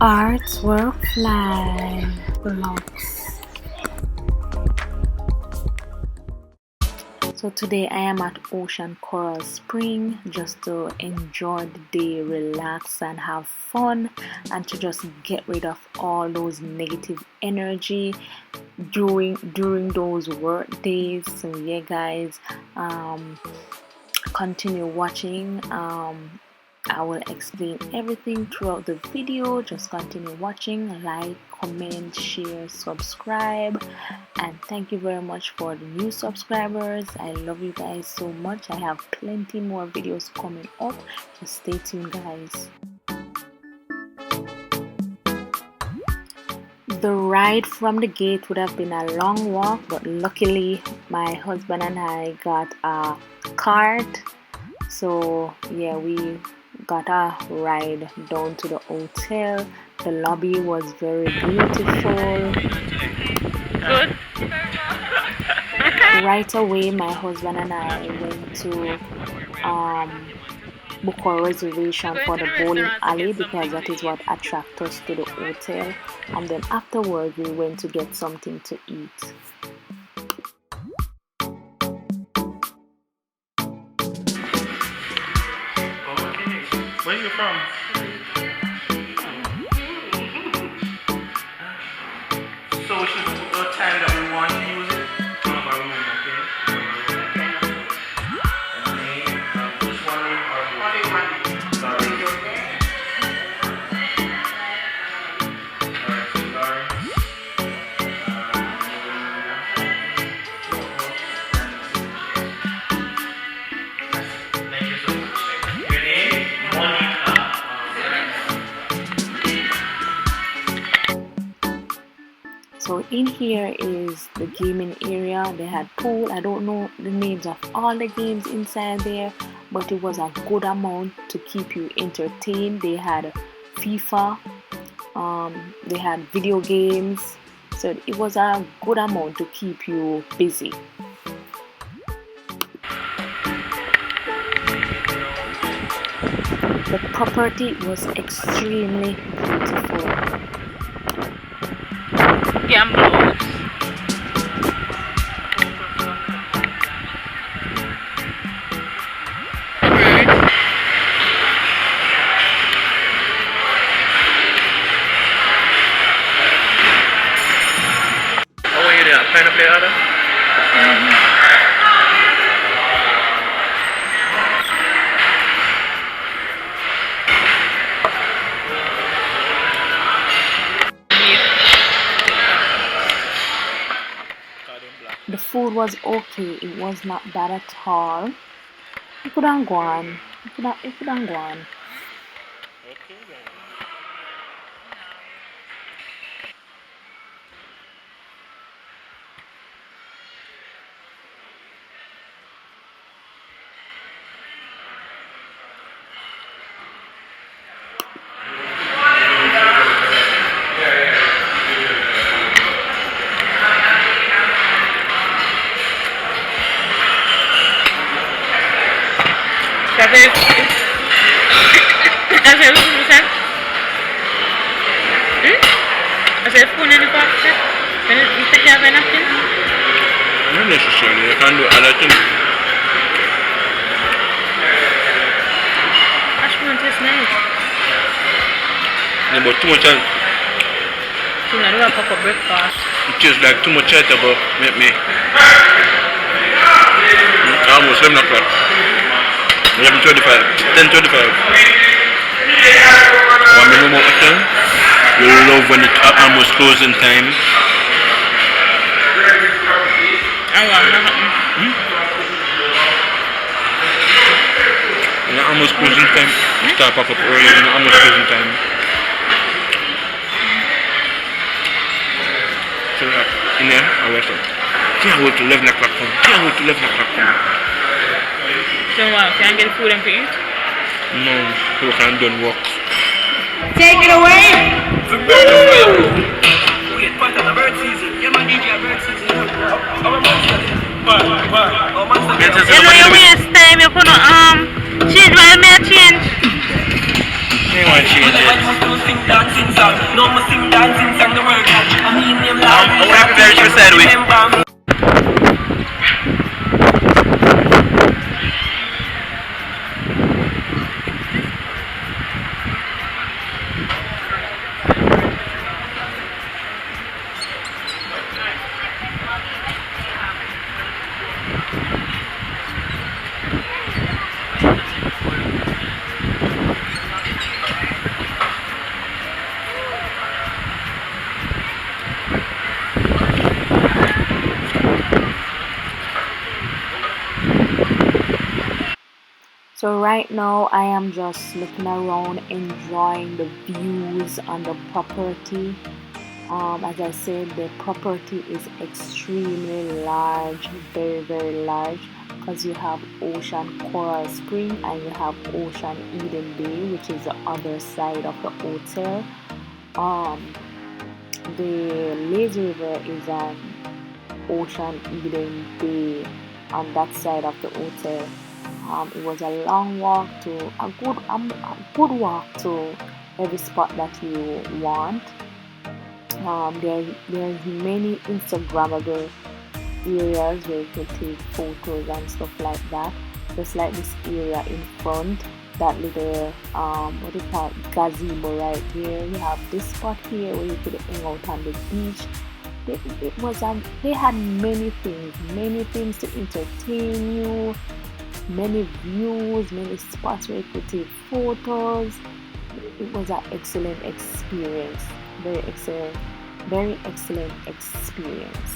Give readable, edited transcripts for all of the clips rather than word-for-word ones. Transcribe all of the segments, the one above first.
Artwork fly blocks. So today I am at Ocean Coral Spring just to enjoy the day, relax and have fun, and to just get rid of all those negative energy during those work days. So yeah guys, continue watching. I will explain everything throughout the video. Just continue watching, like, comment, share, subscribe, and thank you very much for the new subscribers. I love you guys so much. I have plenty more videos coming up. Just stay tuned guys. The ride from the gate would have been a long walk, but luckily my husband and I got a cart. So yeah, we got a ride down to the hotel. The lobby was very beautiful. Good. Right away my husband and I went to book a reservation for the bowling alley because that is what attracted us to the hotel, and then afterwards we went to get something to eat. Where are you from? So we should put the time that we want to use it. One of our room, okay? And then just one room or both. Sorry. Alright, so Lawrence. Thank you so much. Your name? So in here is the gaming area. They had pool. I don't know the names of all the games inside there, but it was a good amount to keep you entertained. They had FIFA, they had video games, so it was a good amount to keep you busy. The property was extremely beautiful. Gamble. How are you there? Trying to play other? The food was okay. It was not bad at all. You couldn't go on. You couldn't go on. Okay then. Not necessarily, you can do other things. Ashburn tastes nice. Yeah, but too much, So now do a pack of breakfast. it tastes like too much chatter, but make me. Almost 11 o'clock. 11:25, 10:25. Want me know more hotel? You love when it's almost closing time. I want nothing. When it's almost closing time, start pack up early when it's almost closing time. So in there, I wait up. Can't wait till 11 o'clock come. Can't wait till 11 o'clock come. So what? Can I get food and to eat? No, you can't do work. Take it away! We get part of the bird season. Yeah, man, DJ, bird season. You know you waste time, you put no change my change. Anyway, gonna change it. No more sing dancing song the work. I mean them I would have to very sure side with. So right now I am just looking around, enjoying the views on the property. As I said, the property is extremely large, very large, because you have Ocean Coral Spring and you have Ocean Eden Bay, which is the other side of the hotel. The lazy river is on Ocean Eden Bay on that side of the hotel. It was a long walk to a good walk to every spot that you want. There's many Instagrammable areas where you can take photos and stuff like that. Just like this area in front, that little what do you call it, gazebo right there. You have this spot here where you could hang out on the beach. They had many things to entertain you, many views, many spots where you could take photos. It was an excellent experience, very excellent experience.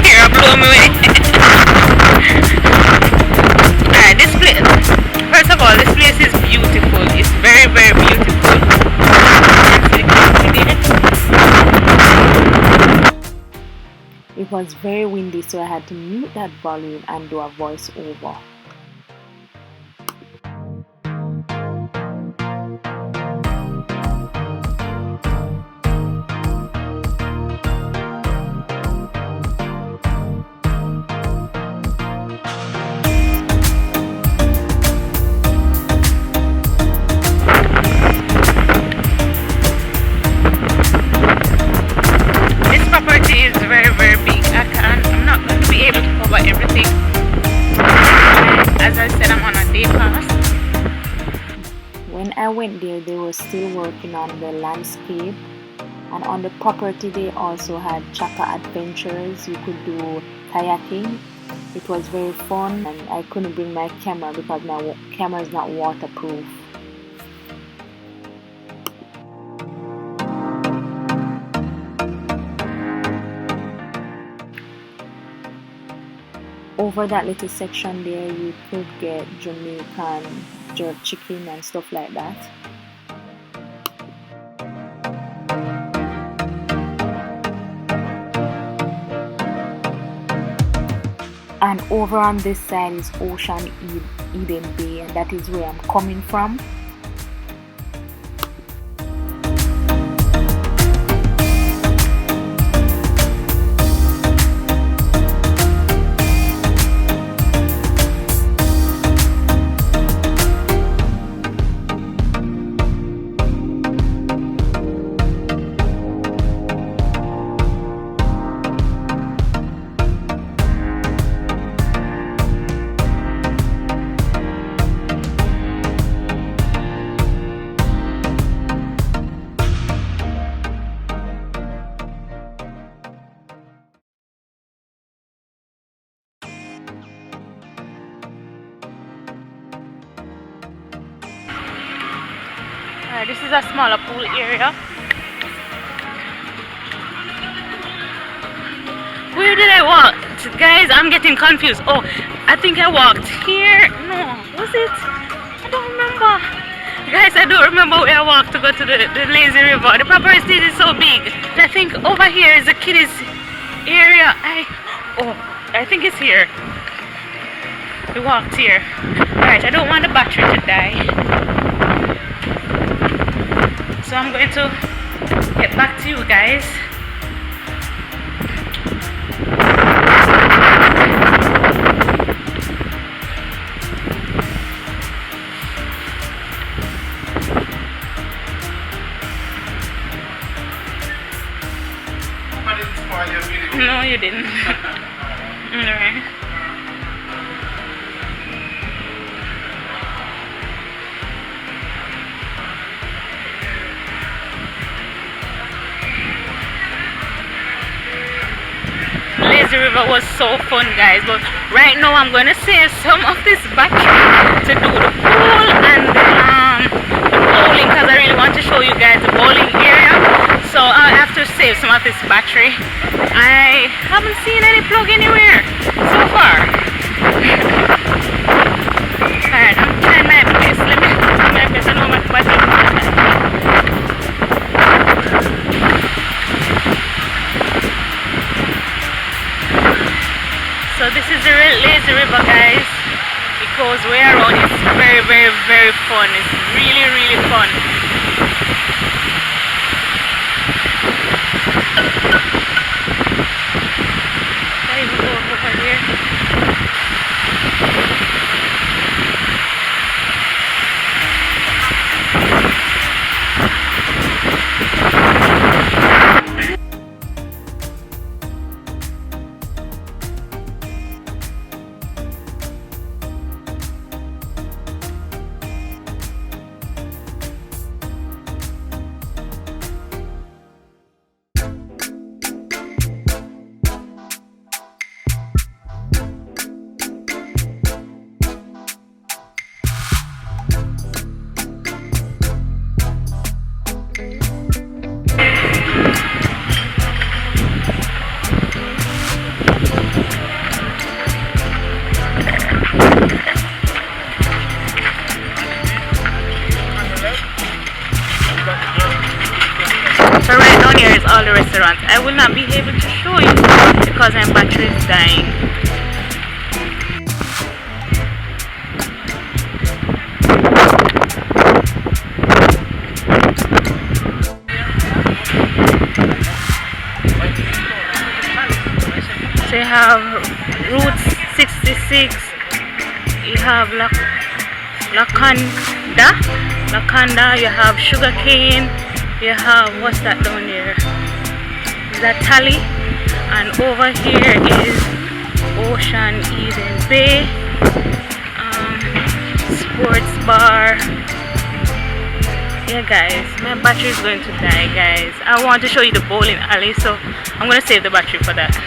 Here, blow me away. Alright, this place. First of all, this place is beautiful. It's very beautiful. It was very windy, so I had to mute that volume and do a voiceover. This property is very big. I'm not going to be able to cover everything. As I said, I'm on a day pass. When I went there, they were still working on the landscape, and on the property they also had chaka adventures. You could do kayaking. It was very fun, and I couldn't bring my camera because my camera is not waterproof. Over that little section there, you could get Jamaican jerk chicken and stuff like that. And over on this side is Ocean Eden Bay, and that is where I'm coming from. This is a smaller pool area. Where did I walk? Guys, I'm getting confused. Oh, I think I walked here. No, was it? I don't remember. Guys, I don't remember where I walked to go to the lazy river. The property is so big. I think over here is the kiddies area. I think it's here. We walked here. Alright, I don't want the battery to die. So I'm going to get back to you guys. I didn't spoil your video. No, you didn't. Alright. Lazy River was so fun, guys, but right now I'm going to save some of this battery to do the pool and the bowling, because I really want to show you guys the bowling area. So I have to save some of this battery. I haven't seen any plug anywhere so far. Alright, I'm trying my best. Let me try my best. I know my battery. So this is the Lazy River, guys. It goes way around. It's very, very, very fun. It's really, really fun. I even go over here. So right down here is all the restaurants. I will not be able to show you because my battery is dying. So you have Route 66, you have Lakanda, you have sugarcane, you have, what's that down there? Is that Tally? And over here is Ocean Eden Bay, sports bar. Yeah, guys, my battery is going to die, guys. I want to show you the bowling alley, so I'm going to save the battery for that.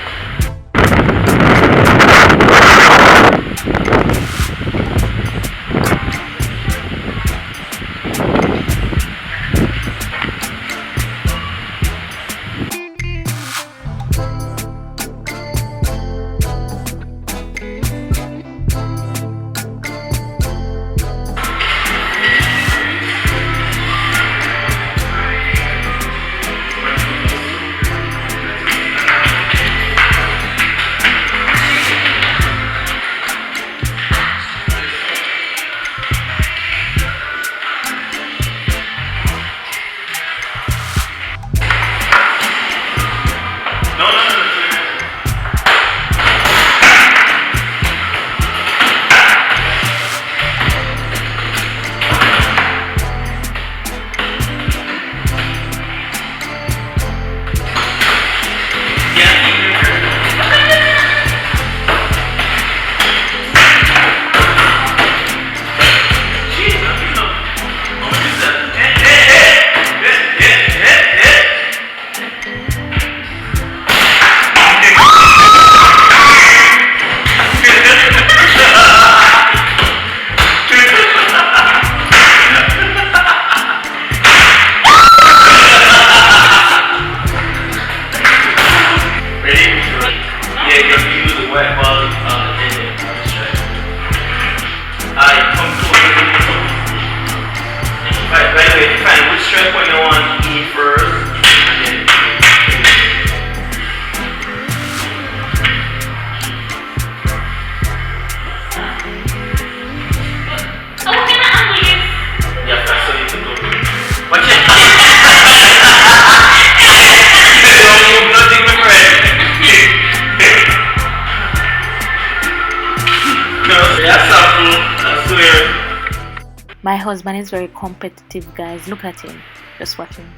husband is very competitive, guys. Look at him. Just watch him.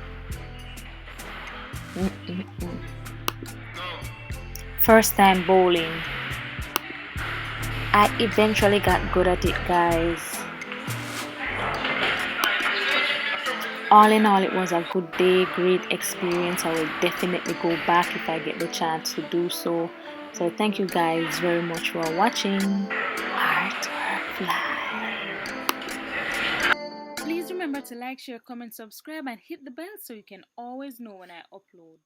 First time bowling. I eventually got good at it, guys. All in all, it was a good day, great experience. I will definitely go back if I get the chance to do so. So thank you guys very much for watching. Artwork Fly. Please remember to like, share, comment, subscribe, and hit the bell so you can always know when I upload.